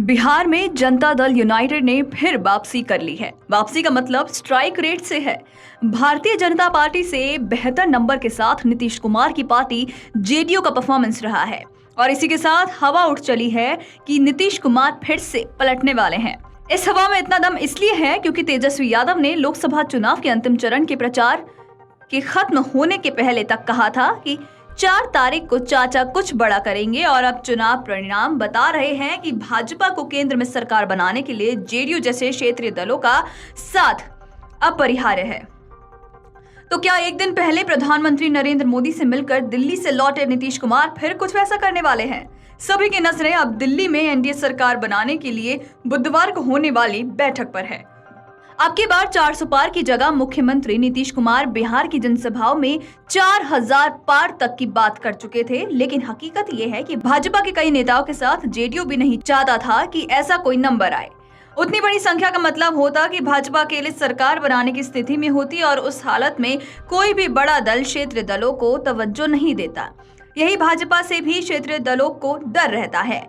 बिहार में जनता दल यूनाइटेड ने फिर वापसी कर ली है। वापसी का मतलब स्ट्राइक रेट से है। भारतीय जनता पार्टी से बेहतर नंबर के साथ नीतीश कुमार की पार्टी जेडीयू का परफॉर्मेंस रहा है और इसी के साथ हवा उठ चली है कि नीतीश कुमार फिर से पलटने वाले हैं। इस हवा में इतना दम इसलिए है क्योंकि तेजस्वी यादव ने लोकसभा चुनाव के अंतिम चरण के प्रचार के खत्म होने के पहले तक कहा था कि 4 तारीख को चाचा कुछ बड़ा करेंगे और अब चुनाव परिणाम बता रहे हैं कि भाजपा को केंद्र में सरकार बनाने के लिए जेडीयू जैसे क्षेत्रीय दलों का साथ अपरिहार्य है। तो क्या एक दिन पहले प्रधानमंत्री नरेंद्र मोदी से मिलकर दिल्ली से लौटे नीतीश कुमार फिर कुछ वैसा करने वाले हैं? सभी की नजरें अब दिल्ली में एनडीए सरकार बनाने के लिए बुधवार को होने वाली बैठक पर है। अब की बार 400 पार की जगह मुख्यमंत्री नीतीश कुमार बिहार की जनसभाओं में 4000 पार तक की बात कर चुके थे, लेकिन हकीकत ये है कि भाजपा के कई नेताओं के साथ जेडीयू भी नहीं चाहता था कि ऐसा कोई नंबर आए। उतनी बड़ी संख्या का मतलब होता कि भाजपा अकेले सरकार बनाने की स्थिति में होती और उस हालत में कोई भी बड़ा दल क्षेत्रीय दलों को तवज्जो नहीं देता। यही भाजपा से भी क्षेत्रीय दलों को डर रहता है।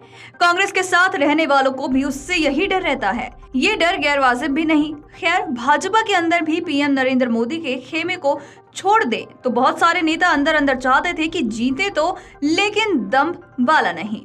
कांग्रेस के साथ रहने वालों को भी उससे यही डर रहता है। ये डर गैर वाजिब भी नहीं। खैर, भाजपा के अंदर भी पीएम नरेंद्र मोदी के खेमे को छोड़ दे तो बहुत सारे नेता अंदर अंदर चाहते थे कि जीते तो, लेकिन दम वाला नहीं।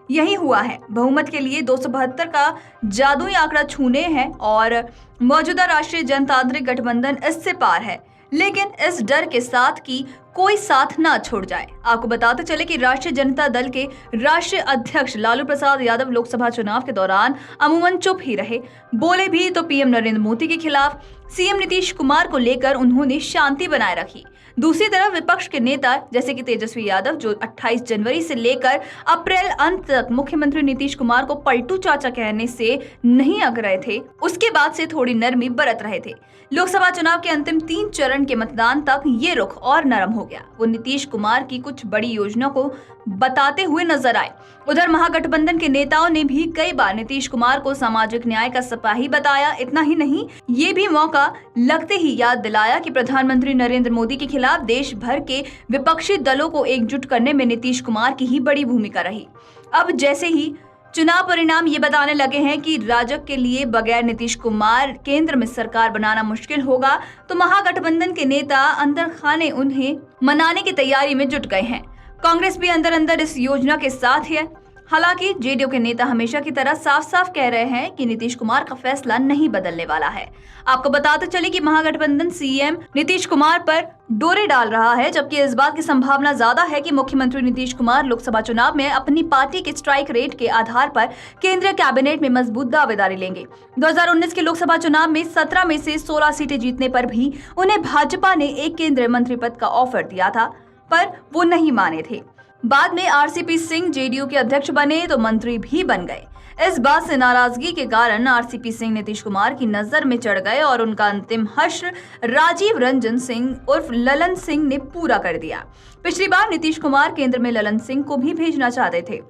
यही हुआ है। बहुमत के लिए 272 का जादुई आंकड़ा छूने हैं और मौजूदा राष्ट्रीय जनतांत्रिक गठबंधन इससे पार है, लेकिन इस डर के साथ कि कोई साथ ना छोड़ जाए। आपको बताते चले कि राष्ट्रीय जनता दल के राष्ट्रीय अध्यक्ष लालू प्रसाद यादव लोकसभा चुनाव के दौरान अमूमन चुप ही रहे। बोले भी तो पीएम नरेंद्र मोदी के खिलाफ। सीएम नीतीश कुमार को लेकर उन्होंने शांति बनाए रखी। दूसरी तरफ विपक्ष के नेता जैसे कि तेजस्वी यादव, जो 28 जनवरी से लेकर अप्रैल अंत तक मुख्यमंत्री नीतीश कुमार को पलटू चाचा कहने से नहीं अग रहे थे, उसके बाद से थोड़ी नरमी बरत रहे थे। लोकसभा चुनाव के अंतिम 3 चरण के मतदान तक ये रुख और नरम हो गया। वो नीतीश कुमार की कुछ बड़ी योजना को बताते हुए नजर आए। उधर महागठबंधन के नेताओं ने भी कई बार नीतीश कुमार को सामाजिक न्याय का सिपाही बताया। इतना ही नहीं, ये भी मौका लगते ही याद दिलाया कि प्रधानमंत्री नरेंद्र मोदी के खिलाफ देश भर के विपक्षी दलों को एकजुट करने में नीतीश कुमार की ही बड़ी भूमिका रही। अब जैसे ही चुनाव परिणाम ये बताने लगे हैं कि राजग के लिए बगैर नीतीश कुमार केंद्र में सरकार बनाना मुश्किल होगा, तो महागठबंधन के नेता अंदर खाने उन्हें मनाने की तैयारी में जुट गए हैं। कांग्रेस भी अंदर अंदर इस योजना के साथ है। हालांकि जेडीयू के नेता हमेशा की तरह साफ साफ कह रहे हैं कि नीतीश कुमार का फैसला नहीं बदलने वाला है। आपको बताते चले कि महागठबंधन सीएम नीतीश कुमार पर डोरे डाल रहा है, जबकि इस बात की संभावना ज्यादा है कि मुख्यमंत्री नीतीश कुमार लोकसभा चुनाव में अपनी पार्टी के स्ट्राइक रेट के आधार पर केंद्रीय कैबिनेट में मजबूत दावेदारी लेंगे। 2019 के लोकसभा चुनाव में 17 में से 16 सीटें जीतने पर भी उन्हें भाजपा ने एक केंद्रीय मंत्री पद का ऑफर दिया था, पर वो नहीं माने थे। बाद में आरसीपी सिंह जेडीयू के अध्यक्ष बने तो मंत्री भी बन गए। इस बात से नाराजगी के कारण आरसीपी सिंह नीतीश कुमार की नजर में चढ़ गए और उनका अंतिम हश्र राजीव रंजन सिंह उर्फ ललन सिंह ने पूरा कर दिया। पिछली बार नीतीश कुमार केंद्र में ललन सिंह को भी भेजना चाहते थे।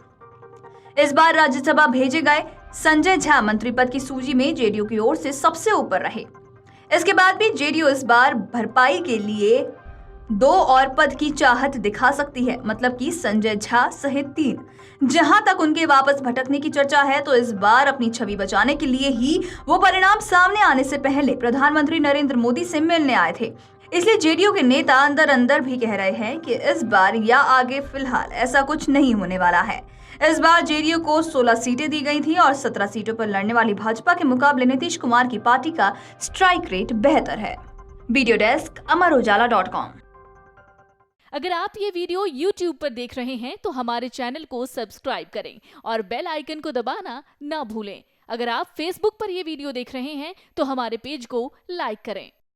इस बार राज्यसभा भेजे गए संजय झा मंत्री पद की सूची में जेडीयू की ओर से सबसे ऊपर रहे। इसके बाद भी जेडीयू इस बार भरपाई के लिए 2 और पद की चाहत दिखा सकती है, मतलब कि संजय झा सहित 3। जहां तक उनके वापस भटकने की चर्चा है, तो इस बार अपनी छवि बचाने के लिए ही वो परिणाम सामने आने से पहले प्रधानमंत्री नरेंद्र मोदी से मिलने आए थे। इसलिए जेडीयू के नेता अंदर अंदर भी कह रहे हैं कि इस बार या आगे फिलहाल ऐसा कुछ नहीं होने वाला है। इस बार जेडीयू को 16 सीटें दी गई थी और 17 सीटों पर लड़ने वाली भाजपा के मुकाबले नीतीश कुमार की पार्टी का स्ट्राइक रेट बेहतर है। वीडियो डेस्क अमरउजाला.com। अगर आप ये वीडियो YouTube पर देख रहे हैं तो हमारे चैनल को सब्सक्राइब करें और बेल आइकन को दबाना ना भूलें। अगर आप Facebook पर ये वीडियो देख रहे हैं तो हमारे पेज को लाइक करें।